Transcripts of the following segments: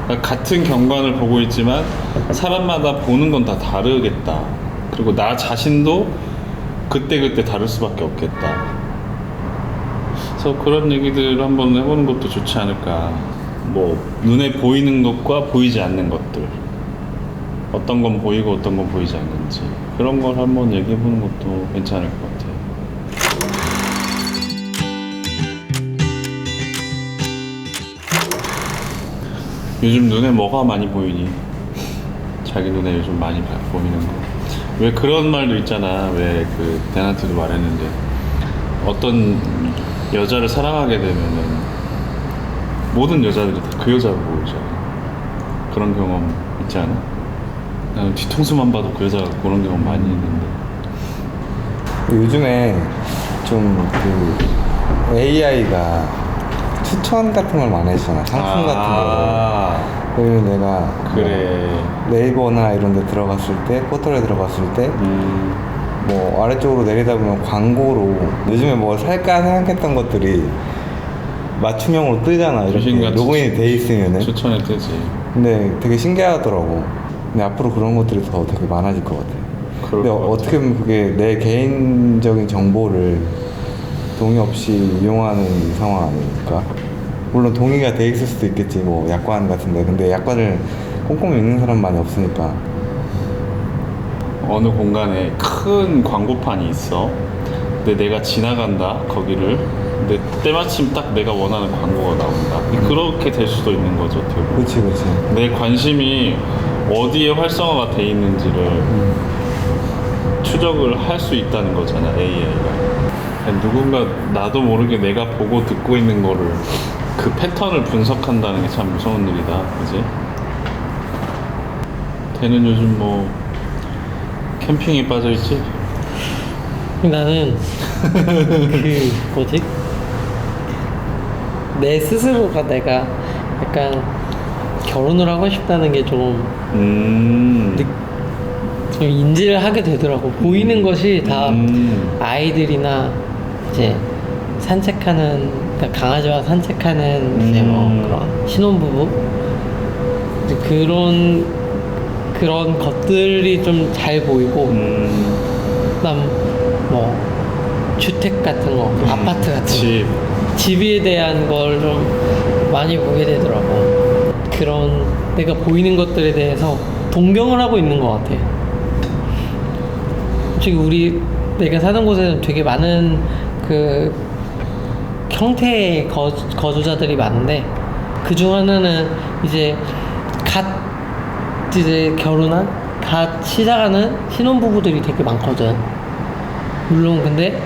그러니까 같은 경관을 보고 있지만 사람마다 보는 건 다 다르겠다. 그리고 나 자신도 그때그때 다를 수밖에 없겠다. 그래서 그런 얘기들을 한번 해보는 것도 좋지 않을까. 뭐 눈에 보이는 것과 보이지 않는 것들, 어떤 건 보이고 어떤 건 보이지 않는지, 그런 걸 한번 얘기해보는 것도 괜찮을 것 같아요. 요즘 눈에 뭐가 많이 보이니? 자기 눈에 요즘 많이 보이는 거. 왜 그런 말도 있잖아. 왜 그 대나트도 말했는데, 어떤 여자를 사랑하게 되면은 모든 여자들이 다 그 여자로 보이잖아. 그런 경험 있지 않아? 나는 뒤통수만 봐도 그 여자가 그런 경험 많이 있는데. 요즘에 좀 그 AI가 추천 같은 걸 많이 해주잖아. 상품 같은 거. 그리고 내가 그래. 뭐 네이버나 이런 데 들어갔을 때, 포털에 들어갔을 때, 뭐 아래쪽으로 내리다보면 광고로 요즘에 뭐 살까 생각했던 것들이 맞춤형으로 뜨잖아. 이렇게 로그인이 돼 있으면은. 추천이 뜨지. 근데 되게 신기하더라고. 근데 앞으로 그런 것들이 더 되게 많아질 것 같아. 근데 어떻게 보면 그게 내 개인적인 정보를 동의 없이 이용하는 상황 아닙니까? 물론 동의가 돼 있을 수도 있겠지, 뭐 약관 같은데. 근데 약관을 꼼꼼히 읽는 사람 많이 없으니까. 어느 공간에 큰 광고판이 있어. 근데 내가 지나간다 거기를. 근데 때마침 딱 내가 원하는 광고가 나온다. 그렇게 될 수도 있는 거죠, 어떻게 보면. 그렇지, 그렇지. 내 관심이 어디에 활성화가 돼 있는지를 추적을 할 수 있다는 거잖아, AI가. 누군가 나도 모르게 내가 보고 듣고 있는 거를, 그 패턴을 분석한다는 게 참 무서운 일이다, 그지? 걔는 요즘 뭐 캠핑에 빠져있지? 나는 그 뭐지? 내 스스로가 내가 약간 결혼을 하고 싶다는 게 좀 좀 인지를 하게 되더라고. 보이는 것이 다 아이들이나 이제 산책하는, 그러니까 강아지와 산책하는 이제 뭐 그런 신혼부부, 이제 그런 것들이 좀 잘 보이고, 그다음 뭐 주택 같은 거, 아파트 같은 거, 집에 대한 걸 좀 많이 보게 되더라고. 그런 내가 보이는 것들에 대해서 동경을 하고 있는 것 같아. 솔직히 내가 사는 곳에는 되게 많은 그 형태의 거주자들이 많은데, 그 중 하나는 이제 이제 결혼한, 시작하는 신혼부부들이 되게 많거든. 물론 근데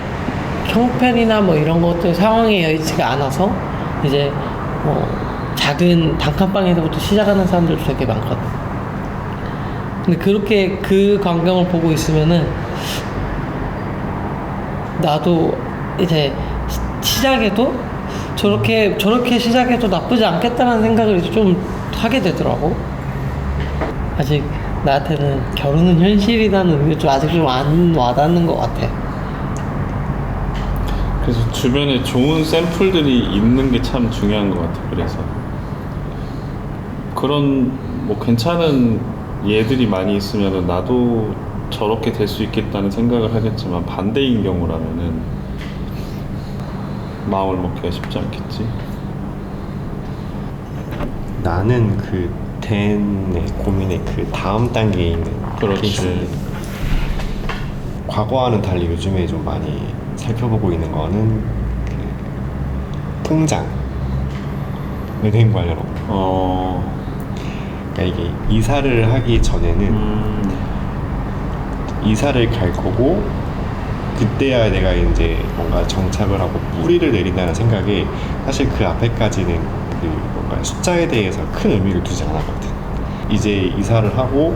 형편이나 뭐 이런 것들 상황이 여의치가 않아서 이제 뭐 작은 단칸방에서부터 시작하는 사람들도 되게 많거든. 근데 그렇게 그 광경을 보고 있으면은 나도 이제 시작해도 저렇게 시작해도 나쁘지 않겠다는 생각을 이제 좀 하게 되더라고. 아직 나한테는 결혼은 현실이라는 게 좀 아직 좀 안 와닿는 것 같아. 그래서 주변에 좋은 샘플들이 있는 게 참 중요한 것 같아. 그래서 그런 뭐 괜찮은 예들이 많이 있으면 나도 저렇게 될 수 있겠다는 생각을 하겠지만, 반대인 경우라면은 마음을 먹기가 쉽지 않겠지. 나는 그 댄의 고민의 그 다음 단계에 있는 그렇지. 케이스인데, 과거와는 달리 요즘에 좀 많이 살펴보고 있는 거는 그 통장, 은행 관련 업무. 그러니까 이게 이사를 하기 전에는 이사를 갈 거고, 그때야 내가 이제 뭔가 정착을 하고 뿌리를 내린다는 생각에 사실 그 앞에까지는 그 뭔가 숫자에 대해서 큰 의미를 두지 않았거든. 이제 이사를 하고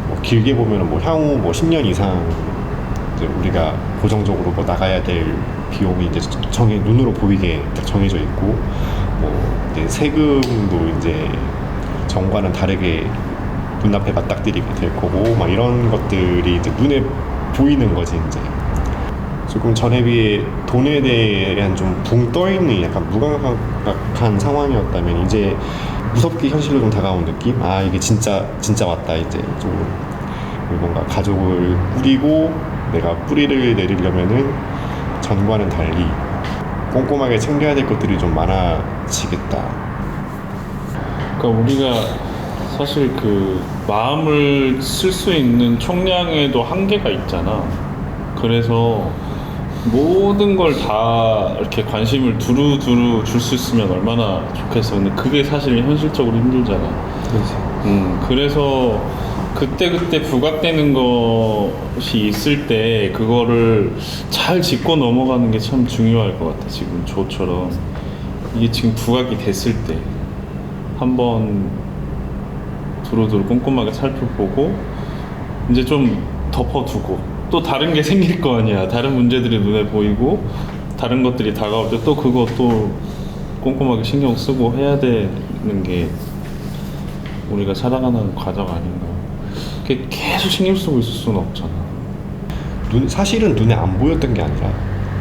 뭐 길게 보면 뭐 향후 뭐 10년 이상 이제 우리가 고정적으로 뭐 나가야 될 비용이 이제 눈으로 보이게 정해져 있고, 뭐 이제 세금도 이제 전과는 다르게 눈앞에 맞닥뜨리게 될 거고, 막 이런 것들이 이제 눈에 보이는 거지. 이제 조금 전에 비해 돈에 대한 좀 붕 떠있는 약간 무감각한 상황이었다면, 이제 무섭게 현실로 좀 다가온 느낌? 아 이게 진짜 왔다 이제 좀 뭔가 가족을 꾸리고 내가 뿌리를 내리려면은 전과는 달리 꼼꼼하게 챙겨야 될 것들이 좀 많아지겠다. 그러니까 우리가 사실 그 마음을 쓸 수 있는 총량에도 한계가 있잖아. 그래서 모든 걸 다 이렇게 관심을 두루두루 줄 수 있으면 얼마나 좋겠어. 근데 그게 사실 현실적으로 힘들잖아. 그렇지. 그래서 그때 부각되는 것이 있을 때 그거를 잘 짚고 넘어가는 게 참 중요할 것 같아. 지금 저처럼 이게 지금 부각이 됐을 때 한번 두루두루 꼼꼼하게 살펴보고 이제 좀 덮어두고 또 다른 게 생길 거 아니야. 다른 문제들이 눈에 보이고 다른 것들이 다가올 때 또 그거 또 꼼꼼하게 신경 쓰고 해야 되는 게 우리가 살아가는 과정 아닌가. 그게 계속 신경 쓰고 있을 수는 없잖아. 사실은 눈에 안 보였던 게 아니라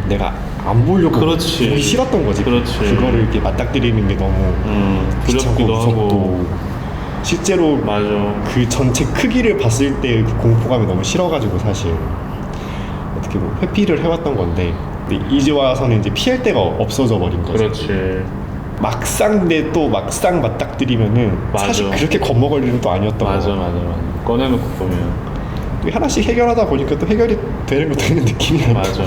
내가 안 보려고 그렇지. 보기 싫었던 거지. 그렇지. 그거를 이렇게 맞닥뜨리는 게 너무 귀찮고 두렵기도 무섭고 하고. 실제로 맞아. 그 전체 크기를 봤을 때 그 공포감이 너무 싫어가지고 사실 어떻게 보면 회피를 해왔던 건데 근데 이제 와서는 이제 피할 데가 없어져 버린 거지. 그렇지. 막상 근데 또 막상 맞닥뜨리면은 맞아. 사실 그렇게 겁먹을 일은 또 아니었던 맞아, 거고 맞아, 맞아. 꺼내놓고 보면 또 하나씩 해결하다 보니까 또 해결이 되는 것도 있는 느낌이 나고. 맞아.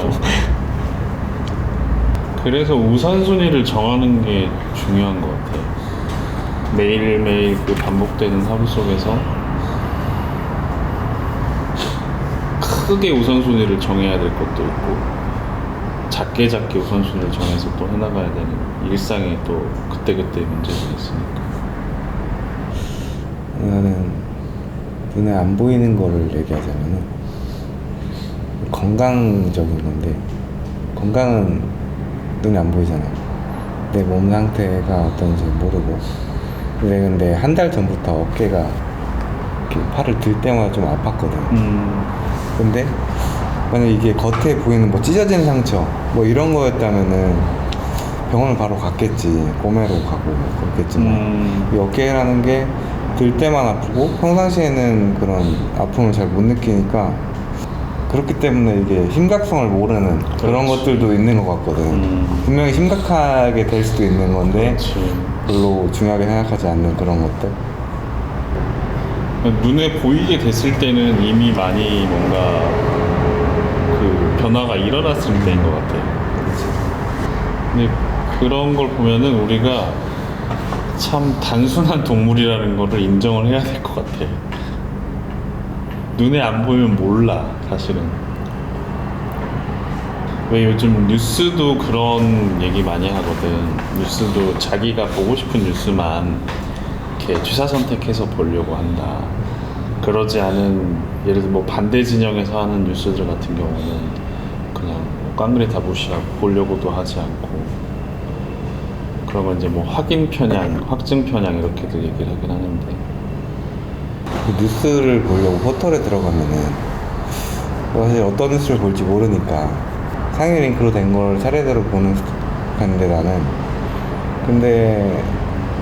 그래서 우선순위를 정하는 게 중요한 것 같아. 매일매일 그 반복되는 하루 속에서 크게 우선순위를 정해야 될 것도 있고 작게 우선순위를 정해서 또 해나가야 되는 일상에 또 그때그때 문제들이 있으니까. 나는 눈에 안 보이는 거를 얘기하자면은 건강적인 건데 건강은 눈에 안 보이잖아. 내 몸 상태가 어떤지 모르고 근데 한 달 전부터 어깨가 이렇게 팔을 들 때마다 좀 아팠거든. 근데 만약 이게 겉에 보이는 뭐 찢어진 상처 뭐 이런 거였다면은 병원을 바로 갔겠지. 꼬매로 가고 뭐 그렇겠지만 이 어깨라는 게 들 때만 아프고 평상시에는 그런 아픔을 잘 못 느끼니까 그렇기 때문에 이게 심각성을 모르는 그런 것들도 있는 것 같거든. 분명히 심각하게 될 수도 있는 건데 그렇지. 별로 중요하게 생각하지 않는 그런 것들. 눈에 보이게 됐을 때는 이미 많이 뭔가 그 변화가 일어났을 때인 것 같아. 근데 그런 걸 보면은 우리가 참 단순한 동물이라는 거를 인정을 해야 될 것 같아. 눈에 안 보이면 몰라, 사실은. 왜 요즘 뉴스도 그런 얘기 많이 하거든. 뉴스도 자기가 보고 싶은 뉴스만 이렇게 취사 선택해서 보려고 한다. 그러지 않은, 예를 들어 뭐 반대 진영에서 하는 뉴스들 같은 경우는 그냥 깡그리 다 무시하고 보려고도 하지 않고, 그러면 이제 뭐 확인 편향, 확증 편향 이렇게도 얘기를 하긴 하는데, 그 뉴스를 보려고 포털에 들어가면은 사실 어떤 뉴스를 볼지 모르니까 상위 링크로 된 걸 차례대로 보는 편인데 나는 근데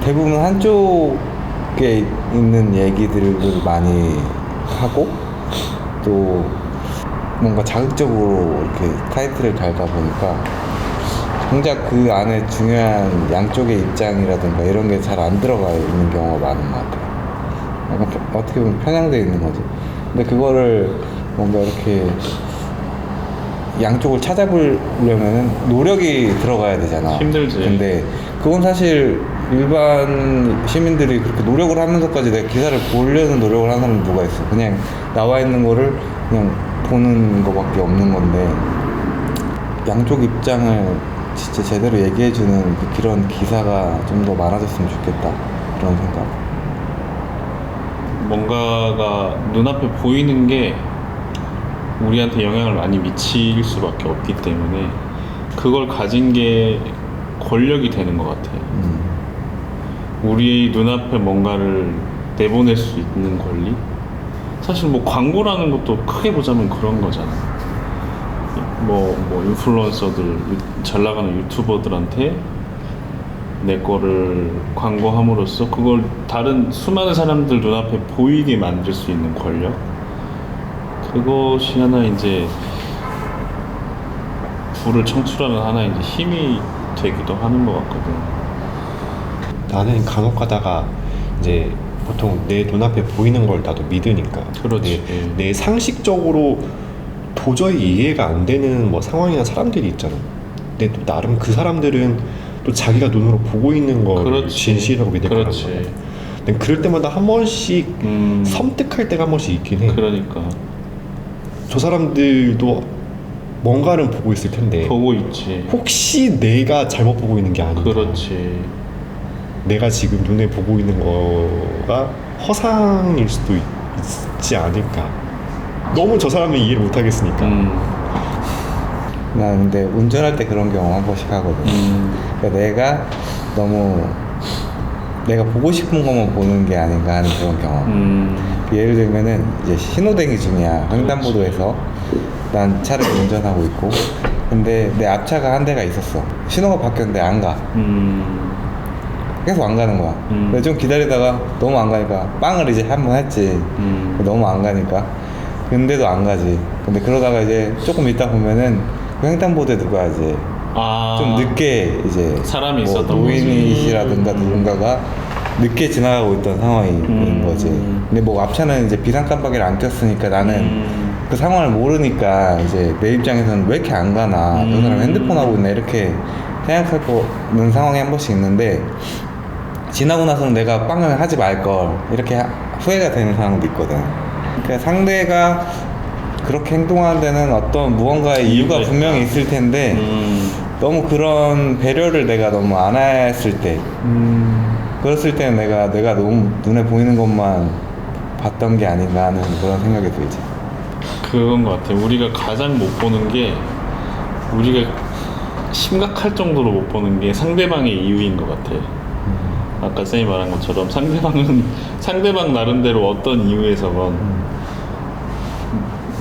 대부분 한쪽에 있는 얘기들을 많이 하고 또 뭔가 자극적으로 이렇게 타이틀을 달다 보니까 정작 그 안에 중요한 양쪽의 입장이라든가 이런 게 잘 안 들어가 있는 경우가 많은 것 같아요. 약간 어떻게 보면 편향되어 있는 거지. 근데 그거를 뭔가 이렇게 양쪽을 찾아보려면은 노력이 들어가야 되잖아. 힘들지. 근데 그건 사실 일반 시민들이 그렇게 노력을 하면서까지 내가 기사를 보려는 노력을 하는 사람은 누가 있어. 그냥 나와 있는 거를 그냥 보는 거밖에 없는 건데 양쪽 입장을 진짜 제대로 얘기해주는 그런 기사가 좀 더 많아졌으면 좋겠다. 그런 생각. 뭔가가 눈앞에 보이는 게 우리한테 영향을 많이 미칠 수밖에 없기 때문에 그걸 가진 게 권력이 되는 것 같아요. 우리 눈앞에 뭔가를 내보낼 수 있는 권리? 사실 뭐 광고라는 것도 크게 보자면 그런 거잖아. 뭐 인플루언서들, 잘 나가는 유튜버들한테 내 거를 광고함으로써 그걸 다른 수많은 사람들 눈앞에 보이게 만들 수 있는 권력, 그것이 하나 이제 부를 청출하는 하나의 이제 힘이 되기도 하는 것 같거든. 나는 간혹 가다가 이제 보통 내 눈앞에 보이는 걸 나도 믿으니까 그렇지. 내 상식적으로 도저히 이해가 안 되는 뭐 상황이나 사람들이 있잖아. 근데 또 나름 그 사람들은 또 자기가 눈으로 보고 있는 걸 그렇지. 진실이라고 믿을 거란 그렇지. 말이야. 근데 그럴 때마다 한 번씩 섬뜩할 때가 한 번씩 있긴 해. 그러니까 저 사람들도 뭔가를 보고 있을 텐데 보고 있지. 혹시 내가 잘못 보고 있는 게 아닌가. 그렇지. 내가 지금 눈에 보고 있는 거가 허상일 수도 있지 않을까. 너무 저 사람을 이해를 못 하겠으니까. 나 근데 운전할 때 그런 경험 한 번씩 하거든. 그러니까 내가 너무 내가 보고 싶은 것만 보는 게 아닌가 하는 그런 경험. 예를 들면은 이제 신호대기 중이야. 횡단보도에서 난 차를 운전하고 있고, 근데 내 앞차가 한 대가 있었어. 신호가 바뀌었는데 안 가. 계속 안 가는 거야. 근데 좀 기다리다가 너무 안 가니까 빵을 이제 한 번 했지. 너무 안 가니까. 근데도 안 가지. 근데 그러다가 이제 조금 있다 보면은 그 횡단보도에 누가 이제 좀 늦게 이제 사람이 뭐 있었던 노인이시라든가 누군가가 늦게 지나가고 있던 상황이 있는 거지. 근데 뭐 앞차는 이제 비상 깜빡이를 안 켰으니까 나는 그 상황을 모르니까 이제 내 입장에서는 왜 이렇게 안 가나, 저 사람 핸드폰 하고 있나 이렇게 생각하는 상황이 한 번씩 있는데, 지나고 나서는 내가 빵을 하지 말걸 이렇게 후회가 되는 상황도 있거든. 그러니까 상대가 그렇게 행동하는 데는 어떤 무언가의 이유가 분명히 있을 텐데 너무 그런 배려를 내가 너무 안 했을 때, 그랬을 때는 내가 너무 눈에 보이는 것만 봤던 게 아닌가 하는 그런 생각이 들지. 그건 것 같아. 우리가 가장 못 보는 게, 우리가 심각할 정도로 못 보는 게 상대방의 이유인 것 같아. 아까 쌤이 말한 것처럼 상대방은 상대방 나름대로 어떤 이유에서건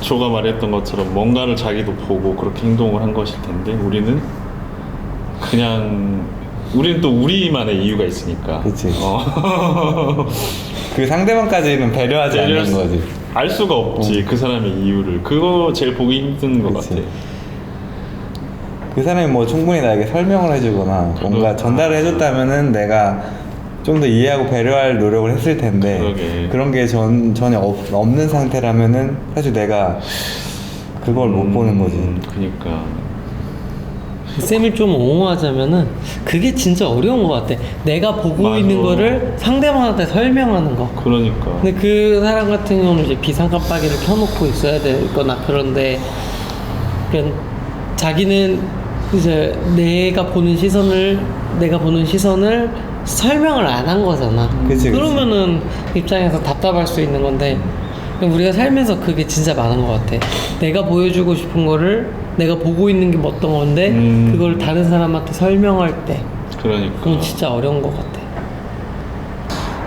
조가 말했던 것처럼 뭔가를 자기도 보고 그렇게 행동을 한 것일 텐데, 우리는 또 우리만의 이유가 있으니까. 그치. 그 상대방까지는 배려하지 않는 거지. 알 수가 없지. 그 사람의 이유를. 그거 제일 보기 힘든 것 그치. 같아. 그 사람이 뭐 충분히 나에게 설명을 해주거나 뭔가 전달을 해줬다면은 내가 좀 더 이해하고 배려할 노력을 했을 텐데, 그러게. 그런 게 전혀 없는 상태라면은 사실 내가 그걸 못 보는 거지. 그니까. 쌤이 좀 옹호하자면은 그게 진짜 어려운 것 같아. 내가 보고 맞아. 있는 거를 상대방한테 설명하는 거. 그러니까. 근데 그 사람 같은 경우는 이제 비상 깜빡이를 켜놓고 있어야 되거나 그런데, 그냥 자기는 이제 내가 보는 시선을 설명을 안 한 거잖아. 그치. 그러면은 입장에서 답답할 수 있는 건데, 우리가 살면서 그게 진짜 많은 것 같아. 내가 보여주고 싶은 거를 내가 보고 있는 게 어떤 건데 그걸 다른 사람한테 설명할 때, 그러니까. 그건 진짜 어려운 것 같아.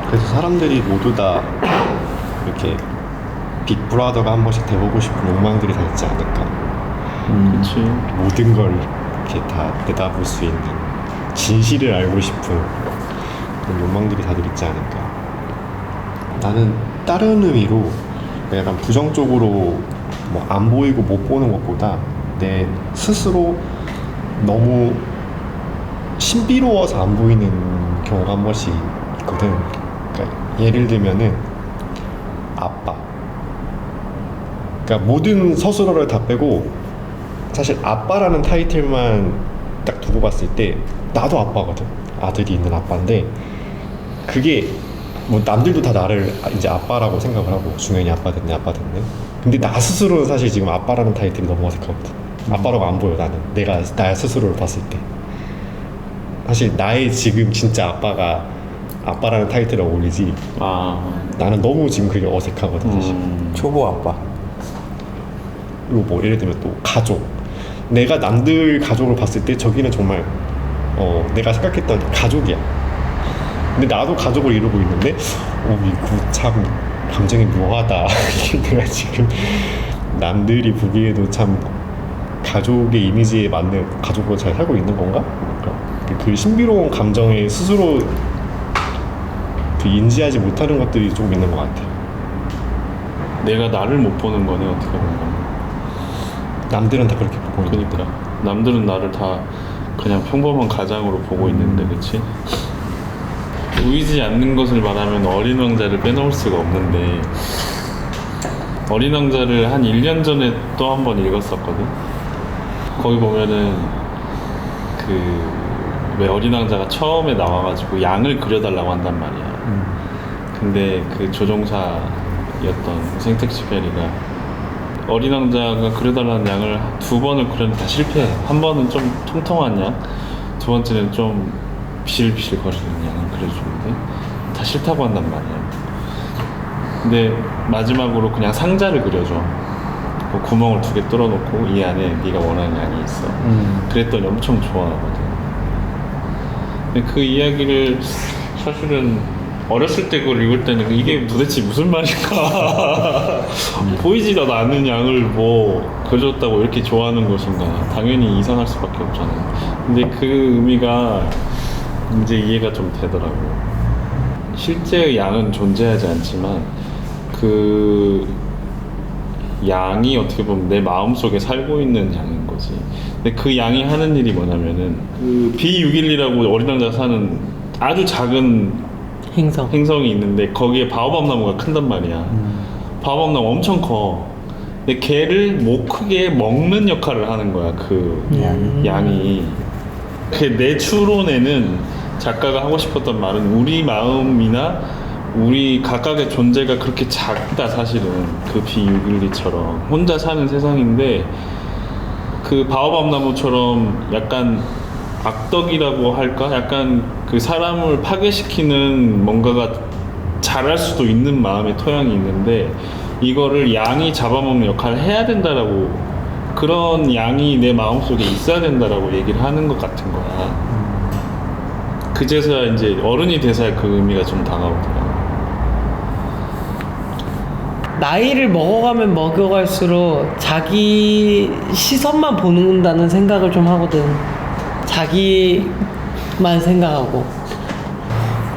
그래서 사람들이 모두 다 이렇게 빅브라더가 한 번씩 돼보고 싶은 욕망들이 다 있지 않을까. 그치. 모든 걸 이렇게 다 내다볼 수 있는, 진실을 알고 싶은 그런 욕망들이 다들 있지 않을까. 나는 다른 의미로 약간 부정적으로 뭐 안 보이고 못 보는 것보다 내 스스로 너무 신비로워서 안 보이는 경우가 한 번씩 있거든. 그러니까 예를 들면은 아빠. 그러니까 모든 서술어를 다 빼고 사실 아빠라는 타이틀만 딱 두고 봤을 때 나도 아빠거든. 아들이 있는 아빠인데, 그게 뭐 남들도 다 나를 이제 아빠라고 생각을 하고, 중현이 아빠 됐네 아빠 됐네. 근데 나 스스로는 사실 지금 아빠라는 타이틀이 너무 어색하거든. 아빠라고 안 보여. 나는 내가 나 스스로를 봤을 때 사실 나의 지금 진짜 아빠가 아빠라는 타이틀을 어울리지. 나는 너무 지금 그게 어색하거든 사실. 초보 아빠. 그리고 뭐 예를 들면 또 가족, 내가 남들 가족을 봤을 때 저기는 정말 내가 생각했던 가족이야. 근데 나도 가족을 이루고 있는데 이거 참 감정이 묘하다. 내가 지금 남들이 보기에도 참 가족의 이미지에 맞는 가족으로 잘 살고 있는 건가? 그러니까 그 신비로운 감정에 스스로 그 인지하지 못하는 것들이 좀 있는 것 같아요. 내가 나를 못 보는 거네 어떻게 보면. 남들은 다 그렇게 보고 있는. 그러니까 남들은 나를 다 그냥 평범한 가장으로 보고 있는데, 그치? 보이지 않는 것을 말하면 어린 왕자를 빼놓을 수가 없는데, 어린 왕자를 한 1년 전에 또 한 번 읽었었거든. 거기 보면은 왜 어린 왕자가 처음에 나와가지고 양을 그려달라고 한단 말이야. 근데 그 조종사였던 생텍쥐페리가 어린 왕자가 그려달라는 양을 2번을 그렸는데 다 실패해. 한 번은 좀 통통한 양, 2번째는 좀 비실비실 거리는 양을 그려주는데 다 싫다고 한단 말이야. 근데 마지막으로 그냥 상자를 그려줘. 그 구멍을 2개 뚫어놓고 이 안에 네가 원하는 양이 있어. 그랬더니 엄청 좋아하거든. 근데 그 이야기를 사실은 어렸을 때 그걸 읽을 때는 이게 도대체 무슨 말인가 보이지도 않는 양을 뭐 그려줬다고 이렇게 좋아하는 것인가. 당연히 이상할 수밖에 없잖아요. 근데 그 의미가 이제 이해가 좀 되더라고. 실제의 양은 존재하지 않지만 그 양이 어떻게 보면 내 마음속에 살고 있는 양인 거지. 근데 그 양이 하는 일이 뭐냐면은 그 B612라고 어린 왕자가 사는 아주 작은 행성이 있는데 거기에 바오밥 나무가 큰단 말이야. 바오밥 나무 엄청 커. 근데 걔를 못 크게 먹는 역할을 하는 거야. 그 양이. 그 내 추론에는 작가가 하고 싶었던 말은 우리 마음이나 우리 각각의 존재가 그렇게 작다, 사실은. 그 B612처럼 혼자 사는 세상인데 그 바오밥 나무처럼 약간 악덕이라고 할까? 약간 그 사람을 파괴시키는 뭔가가 자랄 수도 있는 마음의 토양이 있는데 이거를 양이 잡아먹는 역할을 해야 된다라고, 그런 양이 내 마음속에 있어야 된다라고 얘기를 하는 것 같은 거야. 그제서야 이제 어른이 돼서야 그 의미가 좀 다가오더라고. 나이를 먹어가면 먹어갈수록 자기 시선만 보는다는 생각을 좀 하거든. 자기만 생각하고.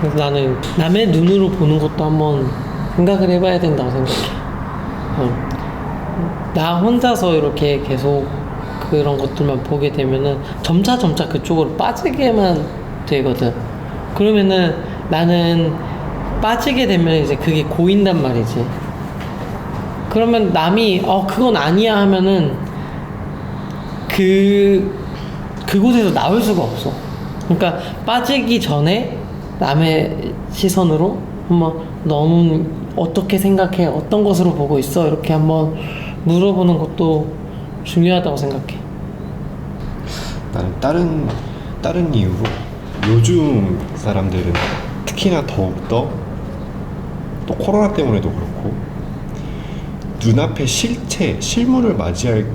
그래서 나는 남의 눈으로 보는 것도 한번 생각을 해봐야 된다고 생각해. 나 혼자서 이렇게 계속 그런 것들만 보게 되면은 점차 그쪽으로 빠지게만 되거든. 그러면은 나는 빠지게 되면 이제 그게 고인단 말이지. 그러면 남이 그건 아니야 하면은 그곳에서 나올 수가 없어. 그러니까 빠지기 전에 남의 시선으로 한번 너는 어떻게 생각해? 어떤 것으로 보고 있어? 이렇게 한번 물어보는 것도 중요하다고 생각해. 나는 다른 이유로 요즘 사람들은 특히나 더욱더 또 코로나 때문에도 그렇고 눈앞에 실물을 맞이할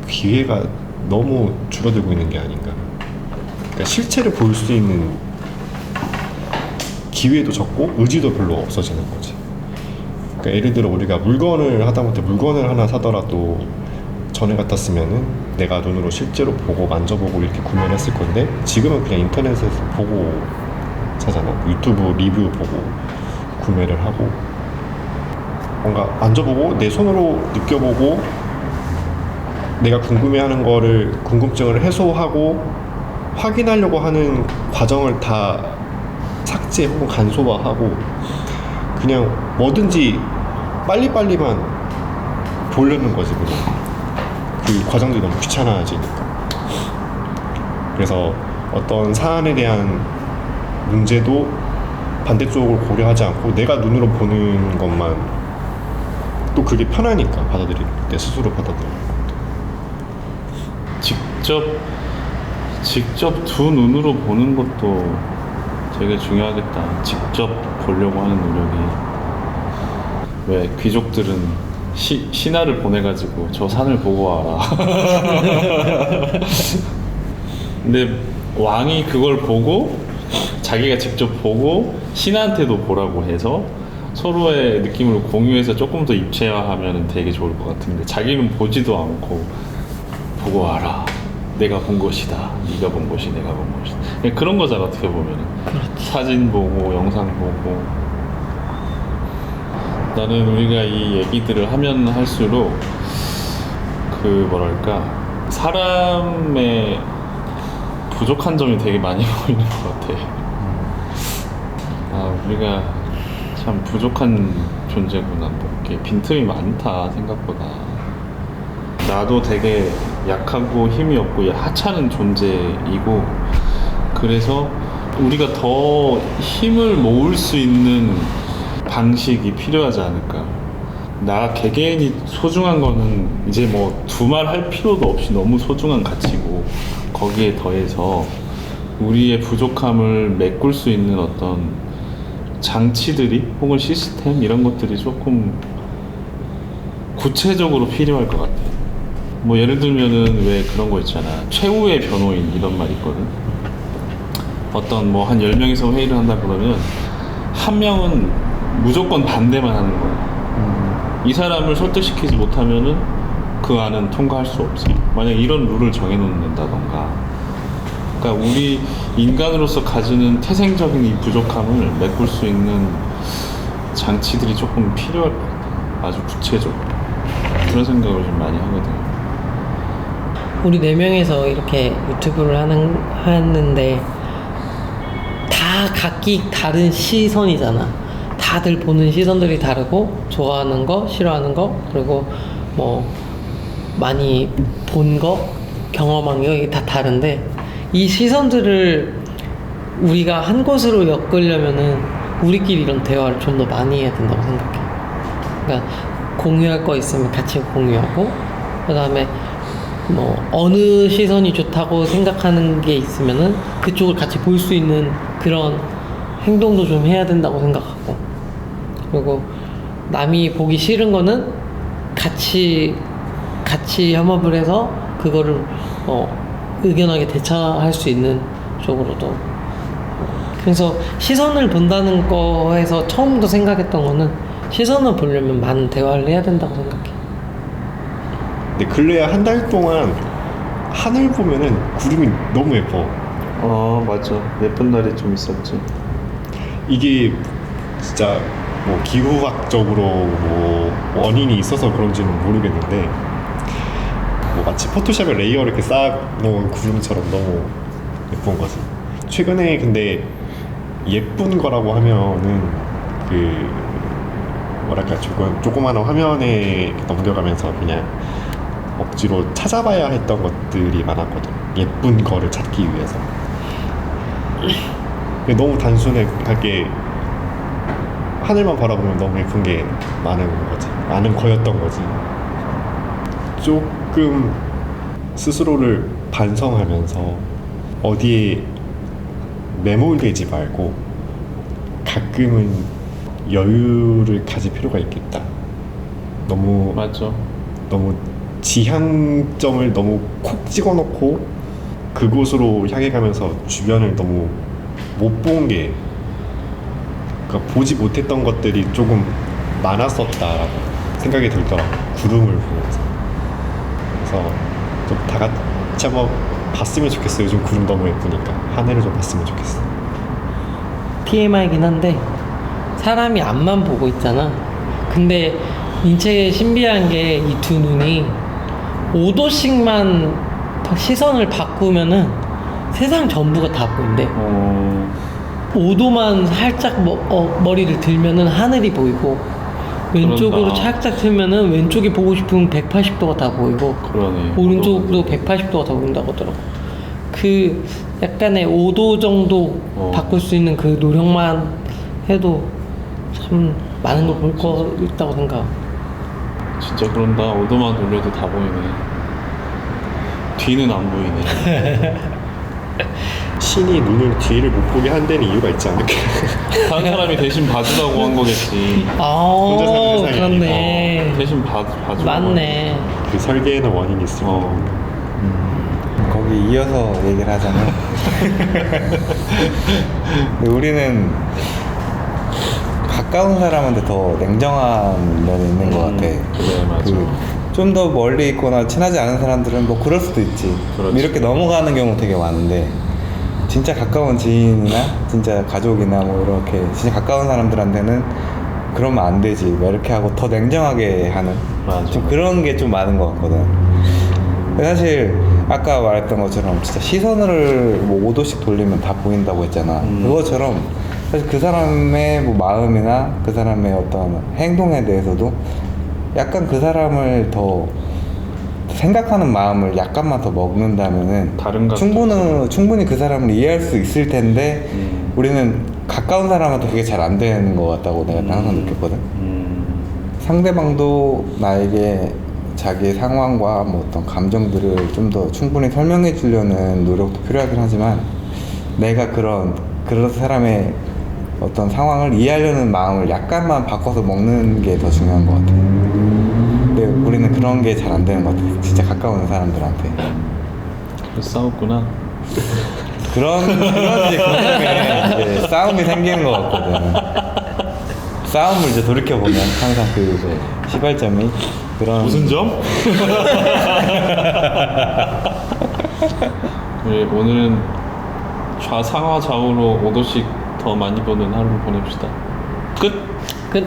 기회가 너무 줄어들고 있는 게 아닌가. 그러니까 실체를 볼 수 있는 기회도 적고 의지도 별로 없어지는 거지. 그러니까 예를 들어 우리가 물건을 하다못해 물건을 하나 사더라도 전에 같았으면은 내가 눈으로 실제로 보고 만져보고 이렇게 구매를 했을 건데 지금은 그냥 인터넷에서 보고 사잖아. 유튜브 리뷰 보고 구매를 하고 뭔가 만져보고 내 손으로 느껴보고 내가 궁금해하는 거를 궁금증을 해소하고 확인하려고 하는 과정을 다 삭제 혹은 간소화하고 그냥 뭐든지 빨리빨리만 보려는 거지. 그냥 그 과정들이 너무 귀찮아지니까. 그래서 어떤 사안에 대한 문제도 반대쪽을 고려하지 않고 내가 눈으로 보는 것만, 또 그게 편하니까 받아들일 때 스스로 받아들일 직접 두 눈으로 보는 것도 되게 중요하겠다. 직접 보려고 하는 노력이. 왜 귀족들은 신하를 보내가지고 저 산을 보고 와라. 근데 왕이 그걸 보고 자기가 직접 보고 신하한테도 보라고 해서 서로의 느낌을 공유해서 조금 더 입체화하면 되게 좋을 것 같은데 자기는 보지도 않고 보고 와라. 내가 본 것이다, 네가 본 것이 내가 본 것이다. 그냥 그런 거잖아 어떻게 보면은. 그렇지. 사진 보고 영상 보고. 나는 우리가 이 얘기들을 하면 할수록 그 뭐랄까 사람의 부족한 점이 되게 많이 보이는 것 같아. 아 우리가 참 부족한 존재구나. 뭐 이렇게 빈틈이 많다 생각보다. 나도 되게 약하고 힘이 없고 하찮은 존재이고, 그래서 우리가 더 힘을 모을 수 있는 방식이 필요하지 않을까. 나 개개인이 소중한 거는 이제 뭐 두말할 필요도 없이 너무 소중한 가치고, 거기에 더해서 우리의 부족함을 메꿀 수 있는 어떤 장치들이 혹은 시스템 이런 것들이 조금 구체적으로 필요할 것 같아. 뭐 예를 들면은 왜 그런 거 있잖아. 최후의 변호인 이런 말 있거든. 어떤 뭐 한 10명이서 회의를 한다 그러면 한 명은 무조건 반대만 하는 거야. 이 사람을 설득시키지 못하면은 그 안은 통과할 수 없어. 만약 이런 룰을 정해놓는다던가. 그러니까 우리 인간으로서 가지는 태생적인 이 부족함을 메꿀 수 있는 장치들이 조금 필요할 것 같아. 아주 구체적으로. 그런 생각을 좀 많이 하거든. 우리 4명이서 이렇게 유튜브를 하는데 다 각기 다른 시선이잖아. 다들 보는 시선들이 다르고, 좋아하는 거, 싫어하는 거, 그리고 뭐 많이 본 거, 경험한 거, 이게 다 다른데, 이 시선들을 우리가 한 곳으로 엮으려면은 우리끼리 이런 대화를 좀 더 많이 해야 된다고 생각해. 그러니까 공유할 거 있으면 같이 공유하고, 그 다음에 뭐 어느 시선이 좋다고 생각하는 게 있으면은 그쪽을 같이 볼 수 있는 그런 행동도 좀 해야 된다고 생각하고, 그리고 남이 보기 싫은 거는 같이 협업을 해서 그거를 의견하게 대처할 수 있는 쪽으로도. 그래서 시선을 본다는 거에서 처음부터 생각했던 거는 시선을 보려면 많은 대화를 해야 된다고 생각해. 근데 근래에 한 달 동안 하늘 보면은 구름이 너무 예뻐. 맞아. 예쁜 날이 좀 있었지. 이게 진짜 뭐 기후학적으로 뭐 원인이 있어서 그런지는 모르겠는데, 뭐 마치 포토샵에 레이어를 이렇게 쌓아놓은 구름처럼 너무 예쁜 거지. 최근에 근데 예쁜 거라고 하면은 그 뭐랄까 조그마한 화면에 이렇게 넘겨가면서 그냥 억지로 찾아봐야 했던 것들이 많았거든. 예쁜 거를 찾기 위해서. 너무 단순하게 하늘만 바라보면 너무 예쁜 게 많은 거지. 많은 거였던 거지. 조금 스스로를 반성하면서 어디에 매몰되지 말고 가끔은 여유를 가질 필요가 있겠다. 맞죠. 너무 지향점을 너무 콕 찍어놓고 그곳으로 향해 가면서 주변을 너무 못 본 게, 그러니까 보지 못했던 것들이 조금 많았었다라고 생각이 들더라고. 구름을 보면서. 그래서 좀 다 같이 한번 봤으면 좋겠어. 요즘 구름 너무 예쁘니까 하늘을 좀 봤으면 좋겠어. TMI이긴 한데 사람이 앞만 보고 있잖아. 근데 인체의 신비한 게 이 두 눈이 5도씩만 시선을 바꾸면은 세상 전부가 다 보인대. 5도만 살짝 머리를 들면은 하늘이 보이고, 왼쪽으로 그런다. 살짝 틀면은 왼쪽이 보고 싶으면 180도가 다 보이고, 그러네. 오른쪽도 180도가 다 보인다고 하더라고. 그 약간의 5도 정도 바꿀 수 있는 그 노력만 해도 참 많은 걸 볼 거 있다고 생각. 진짜 그런다. 오도만 돌려도 다 보이네. 뒤는 안 보이네. 신이 눈을 뒤를 못 보게 한다는 이유가 있지 않을까? 다른 사람이 대신 봐주라고 한 거겠지. 혼자 사는 세상이 그렇네. 대신 봐주라고. 맞네. 그 설계에는 원인이 있을 거고. 거기 이어서 얘기를 하자면 근데 우리는 가까운 사람한테 더 냉정한 면이 있는 것 같아. 그래, 맞아. 좀 더 멀리 있거나 친하지 않은 사람들은 뭐 그럴 수도 있지. 그렇지. 이렇게 넘어가는 경우 되게 많은데 진짜 가까운 지인이나 진짜 가족이나 뭐 이렇게 진짜 가까운 사람들한테는 그러면 안 되지. 막 이렇게 하고 더 냉정하게 하는 맞아. 좀 그런 게 좀 많은 것 같거든. 근데 사실 아까 말했던 것처럼 진짜 시선을 뭐 5도씩 돌리면 다 보인다고 했잖아. 그것처럼 사실 그 사람의 뭐 마음이나 그 사람의 어떤 행동에 대해서도 약간 그 사람을 더 생각하는 마음을 약간만 더 먹는다면은 다른 각도. 충분히 그 사람을 이해할 수 있을 텐데 우리는 가까운 사람한테 그게 잘 안 되는 것 같다고 내가 항상 느꼈거든. 상대방도 나에게 자기 상황과 뭐 어떤 감정들을 좀 더 충분히 설명해 주려는 노력도 필요하긴 하지만 내가 그런 사람의 어떤 상황을 이해하려는 마음을 약간만 바꿔서 먹는 게 더 중요한 것 같아. 근데 우리는 그런 게 잘 안 되는 것 같아. 진짜 가까운 사람들한테. 그래서 싸웠구나. 그런 이제 그런 때문에 이제 싸움이 생기는 것 같거든. 싸움을 이제 돌이켜 보면 항상 그 시발점이 그런 무슨 점? 네, 오늘은 좌상하 좌우로 5도씩 더 많이 보는 하루를 보냅시다. 끝. 끝.